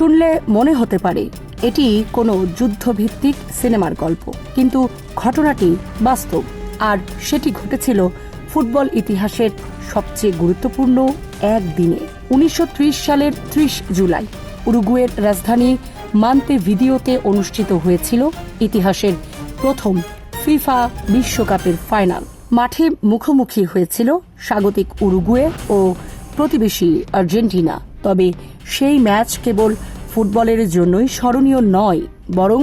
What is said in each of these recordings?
শুনলে মনে হতে পারে এটি কোনো যুদ্ধভিত্তিক সিনেমার গল্প, কিন্তু ঘটনাটি বাস্তব, আর সেটি ঘটেছিল ফুটবল ইতিহাসের সবচেয়ে গুরুত্বপূর্ণ এক দিনে। 1930 সালের 30 জুলাই উরুগুয়ের রাজধানী মন্তেভিদিওতে অনুষ্ঠিত হয়েছিল ইতিহাসের প্রথম ফিফা বিশ্বকাপের ফাইনাল। মাঠে মুখোমুখি হয়েছিল স্বাগতিক উরুগুয়ে ও প্রতিবেশী আর্জেন্টিনা। তবে সেই ম্যাচ কেবল ফুটবলের জন্যই স্মরণীয় নয়, বরং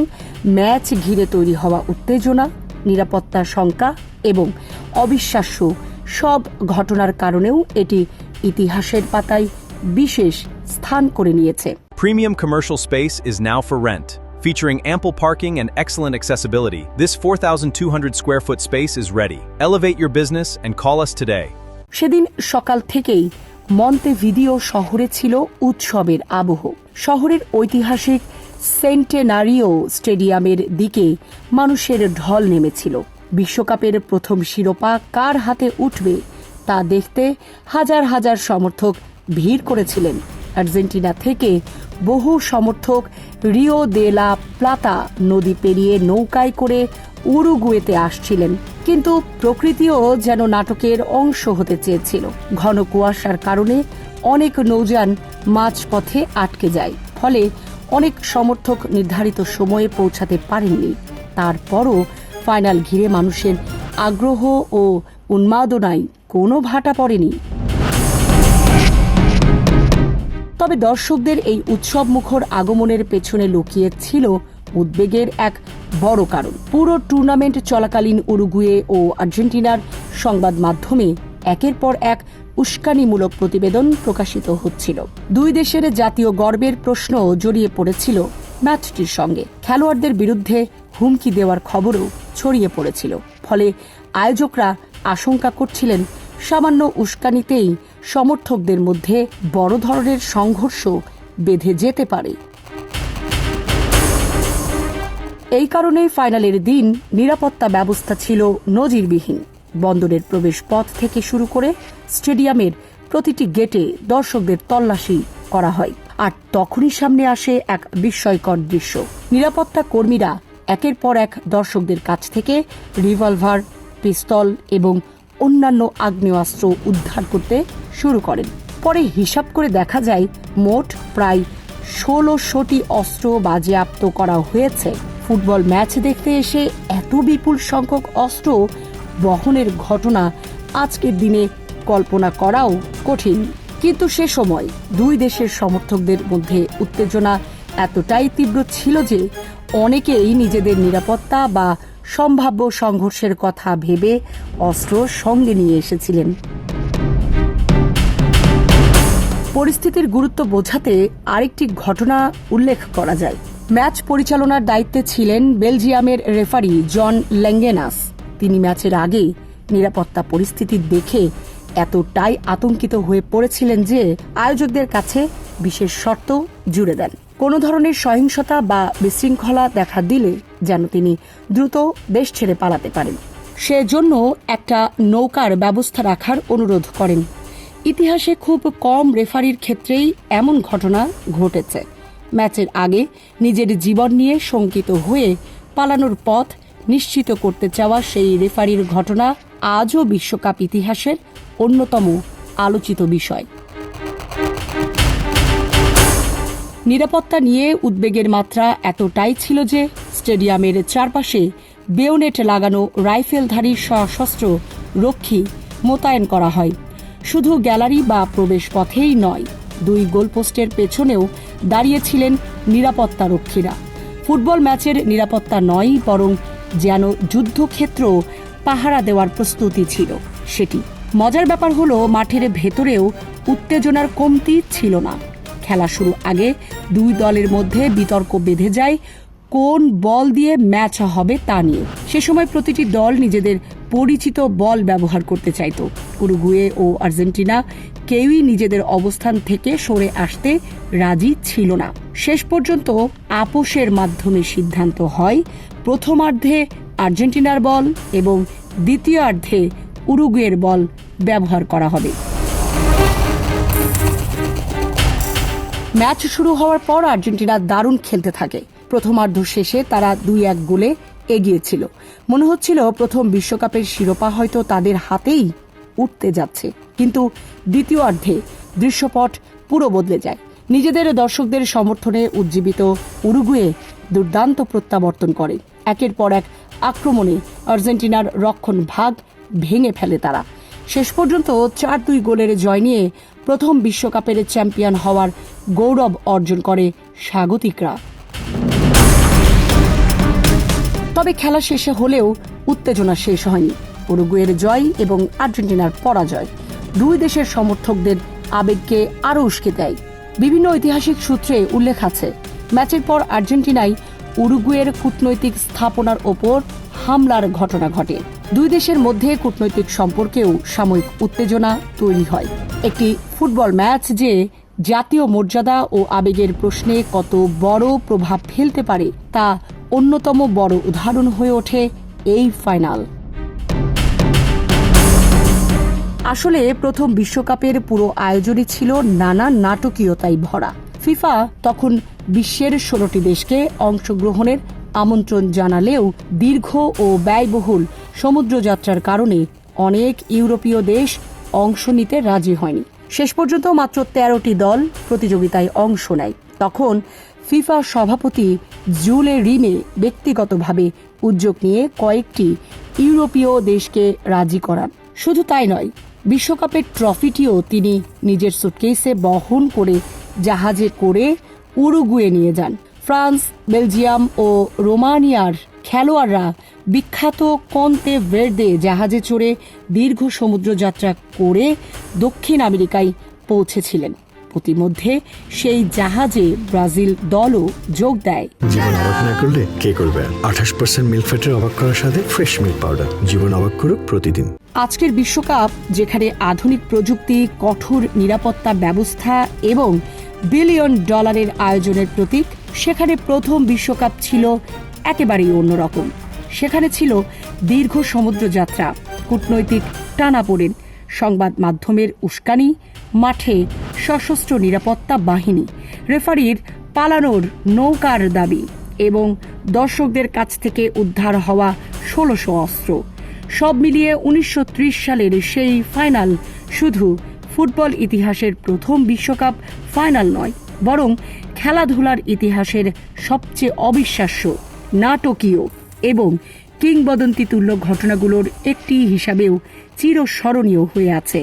ম্যাচ ঘিরে তৈরি হওয়া উত্তেজনা, নিরাপত্তার শঙ্কা এবং অবিশ্বাস্য সব ঘটনার কারণেও এটি ইতিহাসের পাতায় বিশেষ স্থান করে নিয়েছে। Premium commercial space is now for rent. Featuring ample parking and excellent accessibility, this 4,200 square foot space is ready. Elevate your business and call us today. সেদিন সকাল থেকেই মন্তেভিদিও শহরে ছিল উৎসবের আবহ। শহরের ঐতিহাসিক সেন্টেনারিও স্টেডিয়ামের দিকে মানুষের ঢল নেমেছিল। বিশ্বকাপের প্রথম শিরোপা কার হাতে উঠবে তা দেখতে হাজার হাজার সমর্থক ভিড় করেছিলেন। আর্জেন্টিনা থেকে বহু সমর্থক রিও দে লা প্লাতা নদী পেরিয়ে নৌকায় করে উরুগুয়েতে আসছিলেন, কিন্তু প্রকৃতিও যেন নাটকের অংশ হতে চেয়েছিল। ঘন কুয়াশার কারণে অনেক নৌযান মাঝপথে আটকে যায়, ফলে অনেক সমর্থক নির্ধারিত সময়ে পৌঁছাতে পারেননি। তারপরও ফাইনাল ঘিরে মানুষের আগ্রহ ও উন্মাদনায় কোনো ভাটা পড়েনি। তবে দর্শকদের এই উৎসব মুখর আগমনের পেছনে লুকিয়ে ছিল উদ্বেগের এক বড় কারণ। পুরো টুর্নামেন্ট চলাকালীন উরুগুয়ে ও আর্জেন্টিনার সংবাদ মাধ্যমে একের পর এক উস্কানিমূলক প্রতিবেদন প্রকাশিত হচ্ছিল। দুই দেশের জাতীয় গর্বের প্রশ্ন জড়িয়ে পড়েছিল ম্যাচটির সঙ্গে। খেলোয়াড়দের বিরুদ্ধে হুমকি দেওয়ার খবরও ছড়িয়ে পড়েছিল। ফলে আয়োজকরা আশঙ্কা করছিলেন সামান্য উস্কানিতেই সমর্থকদের মধ্যে বড় ধরনের সংঘর্ষ বেঁধে যেতে পারে। এই কারণে ফাইনালের দিন নিরাপত্তা ব্যবস্থা ছিল নজিরবিহীন। বন্দরের প্রবেশ পথ থেকে শুরু করে স্টেডিয়ামের প্রতিটি গেটে দর্শকদের তল্লাশি করা হয়। আর তখনই সামনে আসে এক বিস্ময়কর দৃশ্য। নিরাপত্তা কর্মীরা একের পর এক দর্শকদের কাছ থেকে রিভলভার, পিস্তল এবং অন্যান্য আগ্নেয়াস্ত্র উদ্ধার করতে শুরু করেন। পরে হিসাব করে দেখা যায় মোট প্রায় ১৬০০টি অস্ত্র বাজেয়াপ্ত করা হয়েছে। ফুটবল ম্যাচ দেখতে এসে এত বিপুল সংখ্যক অস্ত্র বহনের ঘটনা আজকের দিনে কল্পনা করাও কঠিন। কিন্তু সে সময় দুই দেশের সমর্থকদের মধ্যে উত্তেজনা এতটাই তীব্র ছিল যে অনেকেই নিজেদের নিরাপত্তা বা সম্ভাব্য সংঘর্ষের কথা ভেবে অস্ত্র সঙ্গে নিয়ে এসেছিলেন। পরিস্থিতির গুরুত্ব বোঝাতে আরেকটি ঘটনা উল্লেখ করা যায়। ম্যাচ পরিচালনার দায়িত্বে ছিলেন বেলজিয়ামের রেফারি জন ল্যাঙ্গেনাস। তিনি ম্যাচের আগে নিরাপত্তা পরিস্থিতি দেখে এতটাই আতঙ্কিত হয়ে পড়েছিলেন যে আয়োজকদের কাছে বিশেষ শর্ত জুড়ে দেন। কোনো ধরনের সহিংসতা বা বিশৃঙ্খলা দেখা দিলে যেন তিনি দ্রুত দেশ ছেড়ে পালাতে পারেন। সেজন্য একটা নৌকার ব্যবস্থা রাখার অনুরোধ করেন। ইতিহাসে খুব কম রেফারির ক্ষেত্রেই এমন ঘটনা ঘটেছে। ম্যাচের আগে নিজের জীবন নিয়ে শঙ্কিত হয়ে পালানোর পথ নিশ্চিত করতে চাওয়া সেই রেফারির ঘটনা আজও বিশ্বকাপ ইতিহাসের অন্যতম আলোচিত বিষয়। নিরাপত্তা নিয়ে উদ্বেগের মাত্রা এতটাই ছিল যে স্টেডিয়ামের চারপাশে বেয়োনেট লাগানো রাইফেলধারী সশস্ত্র রক্ষী মোতায়েন করা হয়। শুধু গ্যালারি বা প্রবেশ পথেই নয়, দুই গোলপোস্টের পেছনেও দাঁড়িয়েছিলেন নিরাপত্তা রক্ষীরা। ফুটবল ম্যাচের নিরাপত্তা নয়, বরং যেন যুদ্ধক্ষেত্র পাহারা দেওয়ার প্রস্তুতি ছিল সেটি। মজার ব্যাপার হলো মাঠের ভেতরেও উত্তেজনার কমতি ছিল না। খেলা শুরু আগে দুই দলের মধ্যে বিতর্ক বেঁধে যায় কোন বল দিয়ে ম্যাচ হবে তা নিয়ে। সে সময় প্রতিটি দল নিজেদের পরিচিত বল ব্যবহার করতে চাইত। উরুগুয়ে ও আর্জেন্টিনা কেউই নিজেদের অবস্থান থেকে সরে আসতে রাজি ছিল না। শেষ পর্যন্ত আপোষের মাধ্যমে সিদ্ধান্ত হয় প্রথমার্ধে আর্জেন্টিনার বল এবং দ্বিতীয়ার্ধে উরুগুয়ের বল ব্যবহার করা হবে। ম্যাচ শুরু হওয়ার পর আর্জেন্টিনা দারুণ খেলতে থাকে। প্রথমার্ধ শেষে তারা 2-1 গোলে এগিয়েছিল। মনে হচ্ছিল প্রথম বিশ্বকাপের শিরোপা হয়তো তাদের হাতেই উঠতে যাচ্ছে, কিন্তু দ্বিতীয়ার্ধে দৃশ্যপট পুরো বদলে যায়। নিজেদের দর্শকদের সমর্থনে উজ্জীবিত উরুগুয়ে দুর্দান্ত প্রত্যাবর্তন করে। একের পর এক আক্রমণে আর্জেন্টিনার রক্ষণ ভাগ ভেঙে ফেলে তারা। শেষ পর্যন্ত 4-2 গোলের জয় নিয়ে প্রথম বিশ্বকাপের চ্যাম্পিয়ন হওয়ার গৌরব অর্জন করে স্বাগতিকরা। তবে খেলা শেষে হলেও উত্তেজনা শেষ হয়নি। উরুগুয়ের জয় এবং আর্জেন্টিনার পরাজয় দুই দেশের সমর্থকদের আবেগকে আরও উস্কে দেয়। বিভিন্ন ঐতিহাসিক সূত্রে উল্লেখ আছে, ম্যাচের পর আর্জেন্টিনায় উরুগুয়ের কূটনৈতিক স্থাপনার ওপর হামলার ঘটনা ঘটে। দুই দেশের মধ্যে কূটনৈতিক সম্পর্কেও সাময়িক উত্তেজনা তৈরি হয়। একটি ফুটবল ম্যাচ যে জাতীয় মর্যাদা ও আবেগের প্রশ্নে কত বড় প্রভাব ফেলতে পারে তা অন্যতম বড় উদাহরণ হয়ে ওঠে এই ফাইনাল। আসলে প্রথম বিশ্বকাপের পুরো আয়োজনই ছিল নানা নাটকীয়তায় ভরা। ফিফা তখন বিশ্বের 16টি দেশকে অংশগ্রহণের আমন্ত্রণ জানালেও দীর্ঘ ও ব্যয়বহুল সমুদ্রযাত্রার কারণে অনেক ইউরোপীয় দেশ অংশ নিতে রাজি হয়নি। শেষ পর্যন্ত মাত্র 13টি দল প্রতিযোগিতায় অংশ নেয়। তখন ফিফা সভাপতি জুলে রিমে ব্যক্তিগতভাবে উদ্যোগ নিয়ে কয়েকটি ইউরোপীয় দেশকে রাজি করান। শুধু তাই নয়, বিশ্বকাপের ট্রফিটিও তিনি নিজের সুটকেসে বহন করে জাহাজে করে উরুগুয়ে নিয়ে যান। ফ্রান্স, বেলজিয়াম ও রোমানিয়ার খেলোয়াড়রা বিখ্যাত কন্তে ভের্দে জাহাজে চড়ে দীর্ঘ সমুদ্রযাত্রা করে দক্ষিণ আমেরিকায় পৌঁছেছিলেন। প্রতিমধ্যে সেই জাহাজে ব্রাজিল দলও যোগ দেয়। জীবন অবাক না করলে কে করবে? 28% মিল্ক ফ্যাটের অবাক করার সাথে ফ্রেশ মিল্ক পাউডার। জীবন অবাক করুক প্রতিদিন। আজকের বিশ্বকাপ, যেখানে আধুনিক প্রযুক্তি, কঠোর নিরাপত্তা ব্যবস্থা এবং বিলিয়ন ডলারের আয়োজনের প্রতীক, সেখানে প্রথম বিশ্বকাপ ছিল একেবারেই অন্যরকম। সেখানে ছিল দীর্ঘ সমুদ্রযাত্রা, কূটনৈতিক টানাপোড়েন, সংবাদ মাধ্যমের উস্কানি, মাঠে সশস্ত্র নিরাপত্তা বাহিনী, রেফারির পালানোর নৌকার দাবি এবং দর্শকদের কাছ থেকে উদ্ধার হওয়া 1600 অস্ত্র। সব মিলিয়ে 1930 সালের সেই ফাইনাল শুধু ফুটবল ইতিহাসের প্রথম বিশ্বকাপ ফাইনাল নয়, বরং খেলাধুলার ইতিহাসের সবচেয়ে অবিশ্বাস্য, নাটকীয় এবং কিংবদন্তিতুল্য ঘটনাগুলোর একটি হিসাবেও চিরস্মরণীয় হয়ে আছে।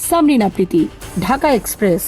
সামরিনা প্রীতি, ঢাকা এক্সপ্রেস।